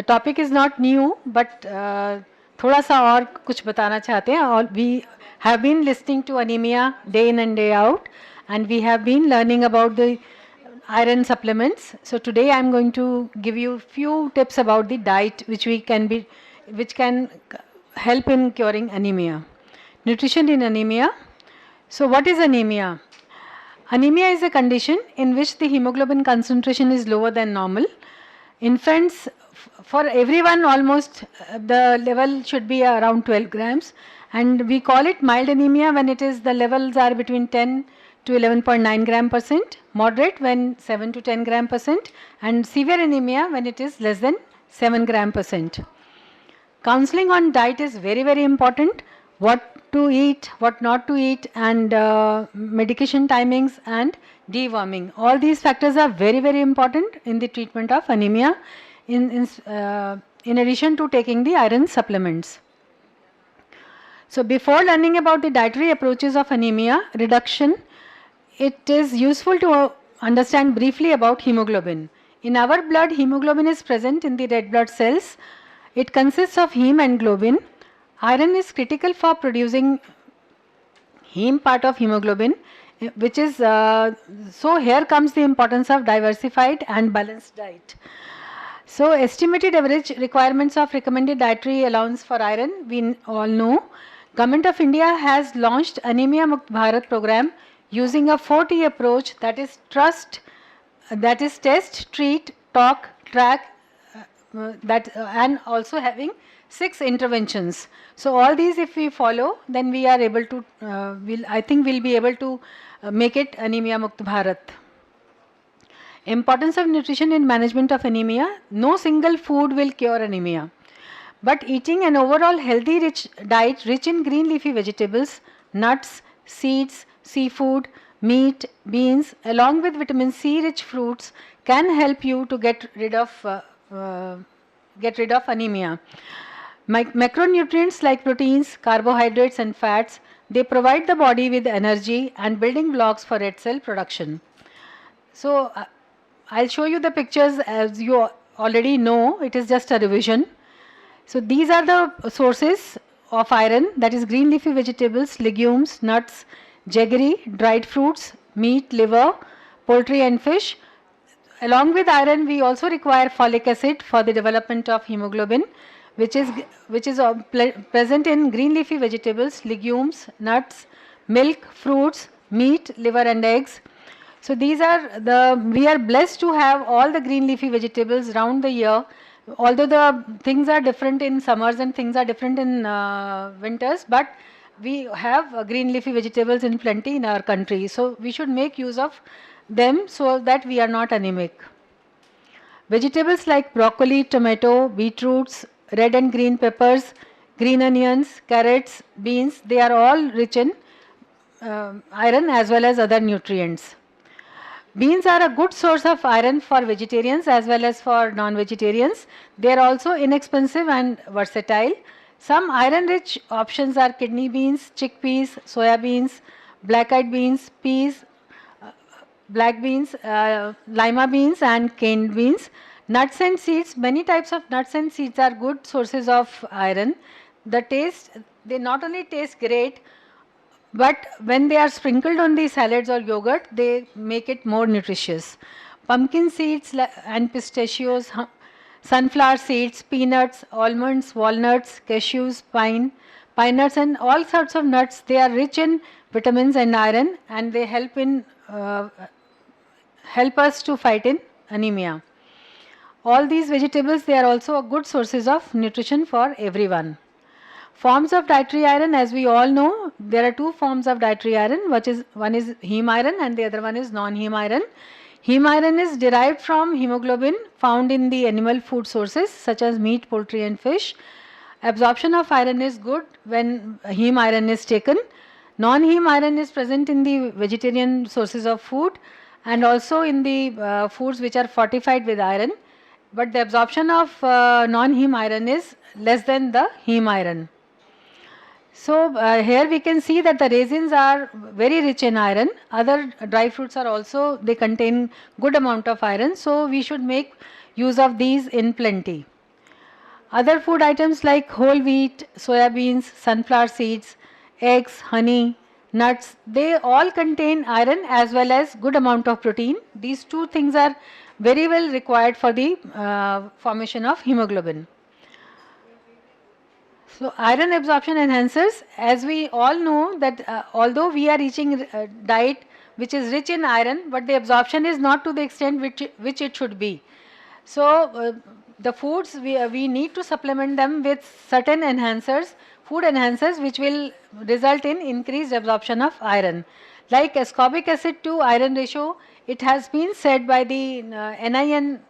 topic is not new, but थोड़ा सा और कुछ बताना चाहते हैं. और we have been listening to anemia day in and day out, and we have been learning about the iron supplements. So today I am going to give you few tips about the diet which can help in curing anemia. Nutrition in anemia. So what is anemia? Anemia is a condition in which the hemoglobin concentration is lower than normal. Infants, for everyone almost, the level should be around 12 grams, and we call it mild anemia when the levels are between 10 to 11.9 gram percent, moderate when 7 to 10 gram percent, and severe anemia when it is less than 7 gram percent. Counseling on diet is very, very important. What to eat, what not to eat, and medication timings and deworming. All these factors are very, very important in the treatment of anemia in addition to taking the iron supplements. So before learning about the dietary approaches of anemia reduction, it is useful to understand briefly about hemoglobin. In our blood, hemoglobin is present in the red blood cells. It consists of heme and globin. Iron is critical for producing heme part of hemoglobin, which is, so here comes the importance of diversified and balanced diet. So estimated average requirements of recommended dietary allowance for iron, we all know. Government of India has launched Anemia Mukt Bharat program using a 4T approach, that is test, treat, talk, track, and also having 6 interventions. So all these if we follow, then we are able to, I think we'll be able to make it Anemia Mukt Bharat. Importance of nutrition in management of anemia. No single food will cure anemia. But eating an overall healthy diet rich in green leafy vegetables, nuts, seeds, seafood, meat, beans, along with vitamin C rich fruits can help you to get rid of anemia. Macronutrients like proteins, carbohydrates and fats, they provide the body with energy and building blocks for red cell production. So I'll show you the pictures as you already know, it is just a revision. So these are the sources of iron, that is green leafy vegetables, legumes, nuts, jaggery, dried fruits, meat, liver, poultry and fish. Along with iron, we also require folic acid for the development of hemoglobin, which is present in green leafy vegetables, legumes, nuts, milk, fruits, meat, liver and eggs. So these are we are blessed to have all the green leafy vegetables round the year. Although the things are different in summers and things are different in winters, but we have green leafy vegetables in plenty in our country. So we should make use of them so that we are not anemic. Vegetables like broccoli, tomato, beetroots, red and green peppers, green onions, carrots, beans, they are all rich in iron as well as other nutrients. Beans are a good source of iron for vegetarians as well as for non-vegetarians. They are also inexpensive and versatile. Some iron-rich options are kidney beans, chickpeas, soya beans, black-eyed beans, peas, black beans, lima beans and canned beans. Nuts and seeds, many types of nuts and seeds are good sources of iron. They not only taste great, but when they are sprinkled on the salads or yogurt, they make it more nutritious. Pumpkin seeds and pistachios, sunflower seeds, peanuts, almonds, walnuts, cashews, pine nuts and all sorts of nuts, they are rich in vitamins and iron, and they help us to fight in anemia. All these vegetables, they are also good sources of nutrition for everyone. Forms of dietary iron, as we all know, there are 2 forms of dietary iron, one is heme iron and the other one is non-heme iron. Heme iron is derived from hemoglobin found in the animal food sources such as meat, poultry and fish. Absorption of iron is good when heme iron is taken. Non-heme iron is present in the vegetarian sources of food and also in the foods which are fortified with iron. But the absorption of non-heme iron is less than the heme iron. So here we can see that the raisins are very rich in iron. Other dry fruits are also, they contain good amount of iron. So we should make use of these in plenty. Other food items like whole wheat, soya beans, sunflower seeds, eggs, honey, nuts, they all contain iron as well as good amount of protein. These two things are very well required for the formation of hemoglobin. So iron absorption enhancers, as we all know that although we are eating diet which is rich in iron, but the absorption is not to the extent which it should be. So the foods we need to supplement them with certain enhancers, food enhancers which will result in increased absorption of iron. Like ascorbic acid to iron ratio, it has been said by the NIN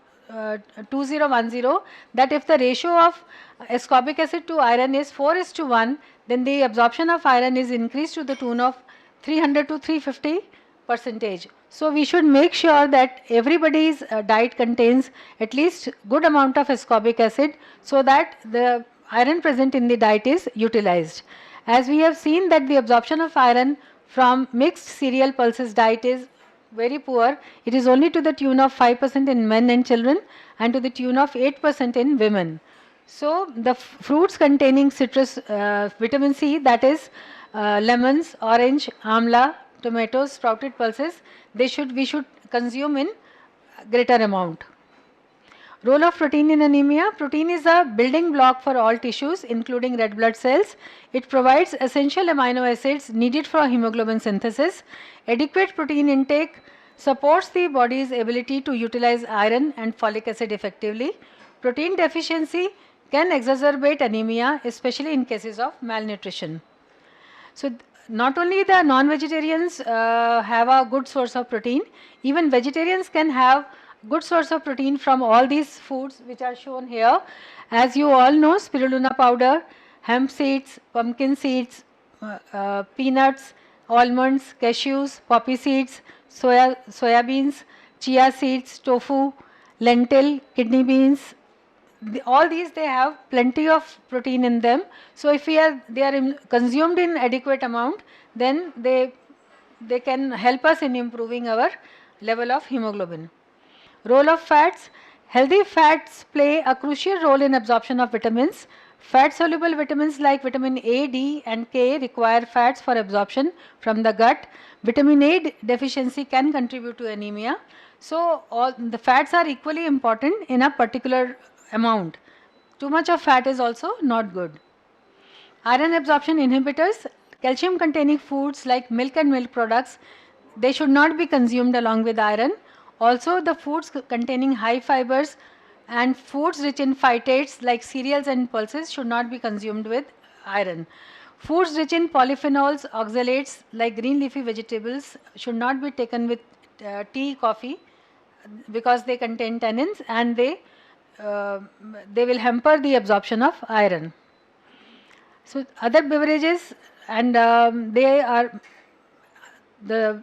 2010 that if the ratio of ascorbic acid to iron is 4:1, then the absorption of iron is increased to the tune of 300 to 350 percentage. So we should make sure that everybody's diet contains at least good amount of ascorbic acid so that the iron present in the diet is utilized. As we have seen that the absorption of iron from mixed cereal pulses diet is very poor. It is only to the tune of 5% in men and children and to the tune of 8% in women. So the fruits containing citrus vitamin C, that is lemons, orange, amla, tomatoes, sprouted pulses, we should consume in greater amount. Role of protein in anemia. Protein is a building block for all tissues including red blood cells. It provides essential amino acids needed for hemoglobin synthesis. Adequate protein intake supports the body's ability to utilize iron and folic acid effectively. Protein deficiency can exacerbate anemia, especially in cases of malnutrition. So not only the non-vegetarians have a good source of protein, even vegetarians can have good source of protein from all these foods which are shown here. As you all know, spirulina powder, hemp seeds, pumpkin seeds, peanuts, almonds, cashews, poppy seeds, soya beans, chia seeds, tofu, lentil, kidney beans, all these they have plenty of protein in them. So if they are consumed in adequate amount, then they can help us in improving our level of hemoglobin. Role of fats. Healthy fats play a crucial role in absorption of vitamins. Fat soluble vitamins like vitamin A, D and K require fats for absorption from the gut. Vitamin A deficiency can contribute to anemia. So all the fats are equally important in a particular amount. Too much of fat is also not good. Iron absorption inhibitors. Calcium containing foods like milk and milk products, they should not be consumed along with iron. Also the foods containing high fibers and foods rich in phytates like cereals and pulses should not be consumed with iron. Foods rich in polyphenols, oxalates like green leafy vegetables should not be taken with tea, coffee because they contain tannins and they will hamper the absorption of iron. So other beverages, and the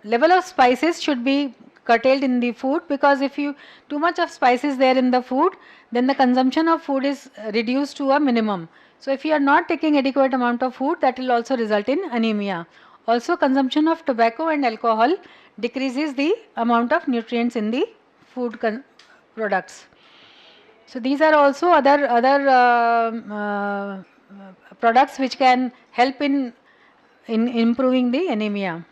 level of spices should be curtailed in the food, because if you too much of spices there in the food, then the consumption of food is reduced to a minimum. So if you are not taking adequate amount of food, that will also result in anemia. Also consumption of tobacco and alcohol decreases the amount of nutrients in the food products. So these are also other products which can help in improving the anemia.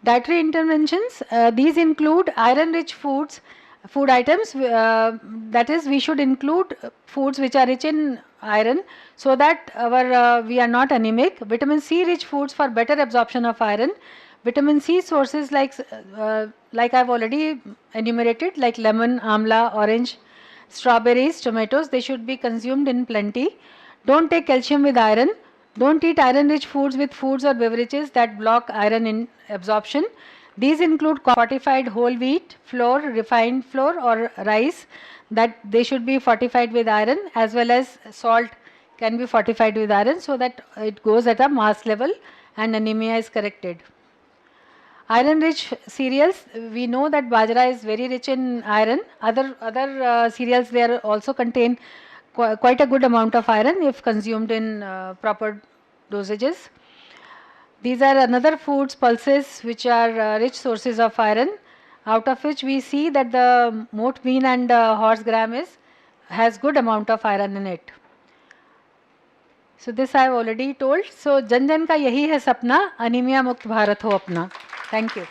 Dietary interventions, these include iron-rich food items, that is we should include foods which are rich in iron so that we are not anemic. Vitamin C rich foods for better absorption of iron. Vitamin C sources like I've already enumerated, like lemon, amla, orange, strawberries, tomatoes, they should be consumed in plenty. Don't take calcium with iron. Don't eat iron-rich foods with foods or beverages that block iron in absorption. These include fortified whole wheat, flour, refined flour or rice, that they should be fortified with iron, as well as salt can be fortified with iron so that it goes at a mass level and anemia is corrected. Iron-rich cereals, we know that bajra is very rich in iron. Other cereals, they also contain quite a good amount of iron if consumed in proper dosages. These are another foods, pulses, which are rich sources of iron, out of which we see that the moat bean and horse gram is has good amount of iron in it. So this I have already told. So जन जन का यही है सपना, anaemia मुक्त भारत हो अपना. Thank you.